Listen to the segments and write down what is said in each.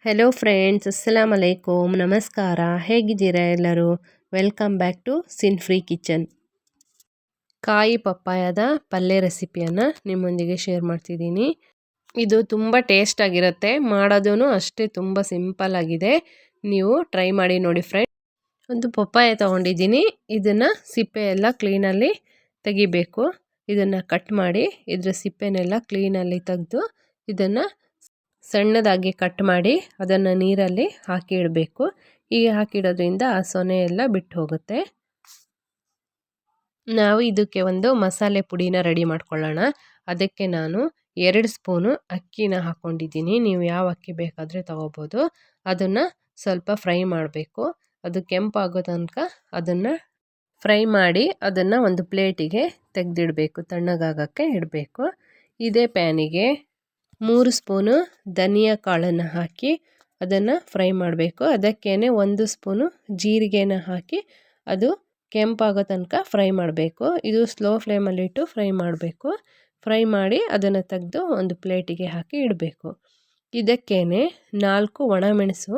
Hello friends, ಅಸ್ಸಲಾಮ್ ಅಲೈಕುಮ್, ನಮಸ್ಕಾರ. ಹೇಗಿದ್ದೀರಾ ಎಲ್ಲರೂ? Welcome back to sin free kitchen. ಕಾಯಿ ಪಪ್ಪಾಯದ ಪಲ್ಯ ರೆಸಿಪಿಯನ್ನು ನಿಮ್ಮೊಂದಿಗೆ ಶೇರ್ ಮಾಡ್ತಿದ್ದೀನಿ. ಇದು ತುಂಬ ಟೇಸ್ಟ್ ಆಗಿರುತ್ತೆ, ಮಾಡೋದೂ ಅಷ್ಟೇ ತುಂಬ ಸಿಂಪಲ್ ಆಗಿದೆ. ನೀವು ಟ್ರೈ ಮಾಡಿ ನೋಡಿ ಫ್ರೆಂಡ್ಸ್. ಒಂದು ಪಪ್ಪಾಯ ತೊಗೊಂಡಿದ್ದೀನಿ. ಇದನ್ನು ಸಿಪ್ಪೆ ಎಲ್ಲ ಕ್ಲೀನಲ್ಲಿ ತೆಗಿಬೇಕು. ಇದನ್ನು ಕಟ್ ಮಾಡಿ ಇದರ ಸಿಪ್ಪೆನೆಲ್ಲ ಕ್ಲೀನಲ್ಲಿ ತೆಗೆದು ಇದನ್ನು ಸಣ್ಣದಾಗಿ ಕಟ್ ಮಾಡಿ ಅದನ್ನು ನೀರಲ್ಲಿ ಹಾಕಿ ಇಡಬೇಕು. ಹೀಗೆ ಹಾಕಿಡೋದ್ರಿಂದ ಆ ಸೊನೆ ಎಲ್ಲ ಬಿಟ್ಟು ಹೋಗುತ್ತೆ. ನಾವು ಇದಕ್ಕೆ ಒಂದು ಮಸಾಲೆ ಪುಡಿನ ರೆಡಿ ಮಾಡ್ಕೊಳ್ಳೋಣ. ಅದಕ್ಕೆ ನಾನು 2 ಸ್ಪೂನು ಅಕ್ಕಿನ ಹಾಕ್ಕೊಂಡಿದ್ದೀನಿ. ನೀವು ಯಾವ ಅಕ್ಕಿ ಬೇಕಾದರೆ ತೊಗೋಬೋದು. ಅದನ್ನು ಸ್ವಲ್ಪ ಫ್ರೈ ಮಾಡಬೇಕು. ಅದು ಕೆಂಪಾಗೋ ತನಕ ಅದನ್ನು ಫ್ರೈ ಮಾಡಿ ಅದನ್ನು ಒಂದು ಪ್ಲೇಟಿಗೆ ತೆಗೆದಿಡಬೇಕು, ತಣ್ಣಗಾಗೋಕ್ಕೆ ಇಡಬೇಕು. ಇದೇ ಪ್ಯಾನಿಗೆ 3 ಸ್ಪೂನು ಧನಿಯಾ ಕಾಳನ್ನು ಹಾಕಿ ಅದನ್ನು ಫ್ರೈ ಮಾಡಬೇಕು. ಅದಕ್ಕೇ 1 ಸ್ಪೂನು ಜೀರಿಗೆನ ಹಾಕಿ ಅದು ಕೆಂಪಾಗೋ ತನಕ ಫ್ರೈ ಮಾಡಬೇಕು. ಇದು ಸ್ಲೋ ಫ್ಲೇಮಲ್ಲಿಟ್ಟು ಫ್ರೈ ಮಾಡಬೇಕು. ಫ್ರೈ ಮಾಡಿ ಅದನ್ನು ತೆಗೆದು ಒಂದು ಪ್ಲೇಟಿಗೆ ಹಾಕಿ ಇಡಬೇಕು. ಇದಕ್ಕೇ 4 ಒಣಮೆಣಸು,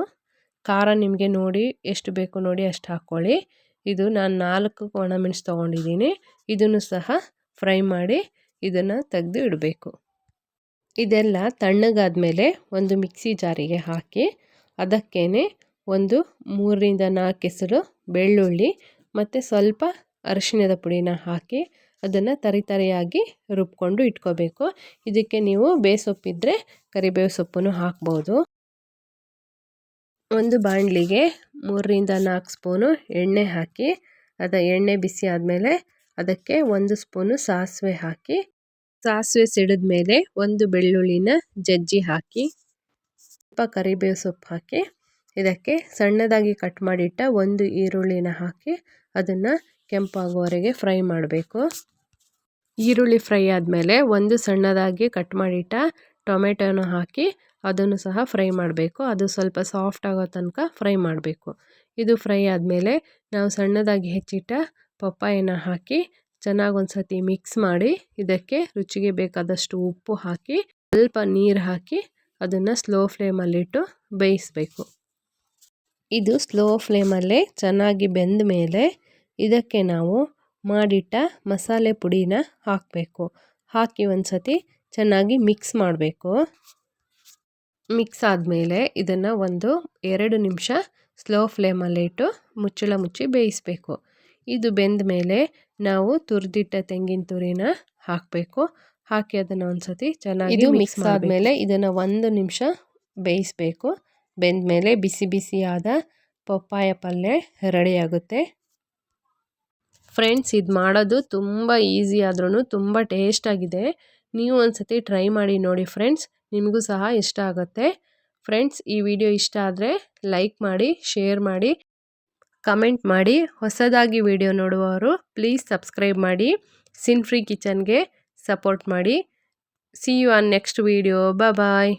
ಖಾರ ನಿಮಗೆ ನೋಡಿ ಎಷ್ಟು ಬೇಕು ನೋಡಿ ಅಷ್ಟು ಹಾಕ್ಕೊಳ್ಳಿ. ಇದು ನಾನು 4 ಒಣಮೆಣಸು ತೊಗೊಂಡಿದ್ದೀನಿ. ಇದನ್ನು ಸಹ ಫ್ರೈ ಮಾಡಿ ಇದನ್ನು ತೆಗೆದು ಇಡಬೇಕು. ಇದೆಲ್ಲ ತಣ್ಣಗಾದ ಒಂದು ಮಿಕ್ಸಿ ಜಾರಿಗೆ ಹಾಕಿ ಅದಕ್ಕೇ ಒಂದು 3-4 ಹೆಸರು ಬೆಳ್ಳುಳ್ಳಿ ಮತ್ತು ಸ್ವಲ್ಪ ಅರಿಶಿಣದ ಪುಡಿನ ಹಾಕಿ ಅದನ್ನು ತರಿಯಾಗಿ ರುಬ್ಕೊಂಡು ಇಟ್ಕೋಬೇಕು. ಇದಕ್ಕೆ ನೀವು ಬೇಸೊಪ್ಪಿದ್ರೆ ಕರಿಬೇವು ಸೊಪ್ಪನ್ನು ಹಾಕ್ಬೋದು. ಒಂದು ಬಾಣಲಿಗೆ 3-4 ಸ್ಪೂನು ಎಣ್ಣೆ ಹಾಕಿ ಎಣ್ಣೆ ಬಿಸಿ ಆದಮೇಲೆ ಅದಕ್ಕೆ 1 ಸ್ಪೂನು ಸಾಸಿವೆ ಹಾಕಿ, ಸಾಸಿವೆ ಸಿಡಿದ ಮೇಲೆ ಒಂದು ಬೆಳ್ಳುಳ್ಳಿನ ಜಜ್ಜಿ ಹಾಕಿ ಸ್ವಲ್ಪ ಕರಿಬೇವು ಸೊಪ್ಪು ಹಾಕಿ ಇದಕ್ಕೆ ಸಣ್ಣದಾಗಿ ಕಟ್ ಮಾಡಿಟ್ಟ ಒಂದು ಈರುಳ್ಳಿನ ಹಾಕಿ ಅದನ್ನು ಕೆಂಪಾಗುವವರೆಗೆ ಫ್ರೈ ಮಾಡಬೇಕು. ಈರುಳ್ಳಿ ಫ್ರೈ ಆದಮೇಲೆ ಒಂದು ಸಣ್ಣದಾಗಿ ಕಟ್ ಮಾಡಿಟ್ಟ ಟೊಮೆಟೊನ ಹಾಕಿ ಅದನ್ನು ಸಹ ಫ್ರೈ ಮಾಡಬೇಕು. ಅದು ಸ್ವಲ್ಪ ಸಾಫ್ಟ್ ಆಗೋ ತನಕ ಫ್ರೈ ಮಾಡಬೇಕು. ಇದು ಫ್ರೈ ಆದಮೇಲೆ ನಾವು ಸಣ್ಣದಾಗಿ ಹೆಚ್ಚಿಟ್ಟ ಪಪ್ಪಾಯನ ಹಾಕಿ ಚೆನ್ನಾಗಿ ಒಂದು ಸತಿ ಮಿಕ್ಸ್ ಮಾಡಿ ಇದಕ್ಕೆ ರುಚಿಗೆ ಬೇಕಾದಷ್ಟು ಉಪ್ಪು ಹಾಕಿ ಸ್ವಲ್ಪ ನೀರು ಹಾಕಿ ಅದನ್ನು ಸ್ಲೋ ಫ್ಲೇಮಲ್ಲಿಟ್ಟು ಬೇಯಿಸಬೇಕು. ಇದು ಸ್ಲೋ ಫ್ಲೇಮಲ್ಲೇ ಚೆನ್ನಾಗಿ ಬೆಂದ ಮೇಲೆ ಇದಕ್ಕೆ ನಾವು ಮಾಡಿಟ್ಟ ಮಸಾಲೆ ಪುಡಿನ ಹಾಕಬೇಕು. ಹಾಕಿ ಒಂದು ಸತಿ ಚೆನ್ನಾಗಿ ಮಿಕ್ಸ್ ಮಾಡಬೇಕು. ಮಿಕ್ಸ್ ಆದಮೇಲೆ ಇದನ್ನು 1-2 ನಿಮಿಷ ಸ್ಲೋ ಫ್ಲೇಮಲ್ಲಿಟ್ಟು ಮುಚ್ಚಳ ಮುಚ್ಚಿ ಬೇಯಿಸಬೇಕು. ಇದು ಬೆಂದ ಮೇಲೆ ನಾವು ತುರಿದಿಟ್ಟ ತೆಂಗಿನ ತುರಿನ ಹಾಕಬೇಕು. ಹಾಕಿ ಅದನ್ನು ಒಂದು ಸತಿ ಚೆನ್ನಾಗಿ ಮಿಕ್ಸ್ ಆದಮೇಲೆ ಇದನ್ನು 1 ನಿಮಿಷ ಬೇಯಿಸಬೇಕು. ಬೆಂದ ಮೇಲೆ ಬಿಸಿ ಬಿಸಿಯಾದ ಪಪ್ಪಾಯ ಪಲ್ಯ ರೆಡಿಯಾಗುತ್ತೆ. ಫ್ರೆಂಡ್ಸ್, ಇದು ಮಾಡೋದು ತುಂಬ ಈಸಿ ಆದ್ರೂ ತುಂಬ ಟೇಸ್ಟಾಗಿದೆ. ನೀವು ಒಂದು ಸತಿ ಟ್ರೈ ಮಾಡಿ ನೋಡಿ ಫ್ರೆಂಡ್ಸ್, ನಿಮಗೂ ಸಹ ಇಷ್ಟ ಆಗುತ್ತೆ. ಫ್ರೆಂಡ್ಸ್, ಈ ವಿಡಿಯೋ ಇಷ್ಟ ಆದರೆ ಲೈಕ್ ಮಾಡಿ, ಶೇರ್ ಮಾಡಿ, ಕಮೆಂಟ್ ಮಾಡಿ. ಹೊಸದಾಗಿ ವಿಡಿಯೋ ನೋಡುವವರು ಪ್ಲೀಸ್ ಸಬ್ಸ್ಕ್ರೈಬ್ ಮಾಡಿ. ಸಿನ್ ಫ್ರೀ ಕಿಚನ್ಗೆ ಸಪೋರ್ಟ್ ಮಾಡಿ. See you on next video. Bye.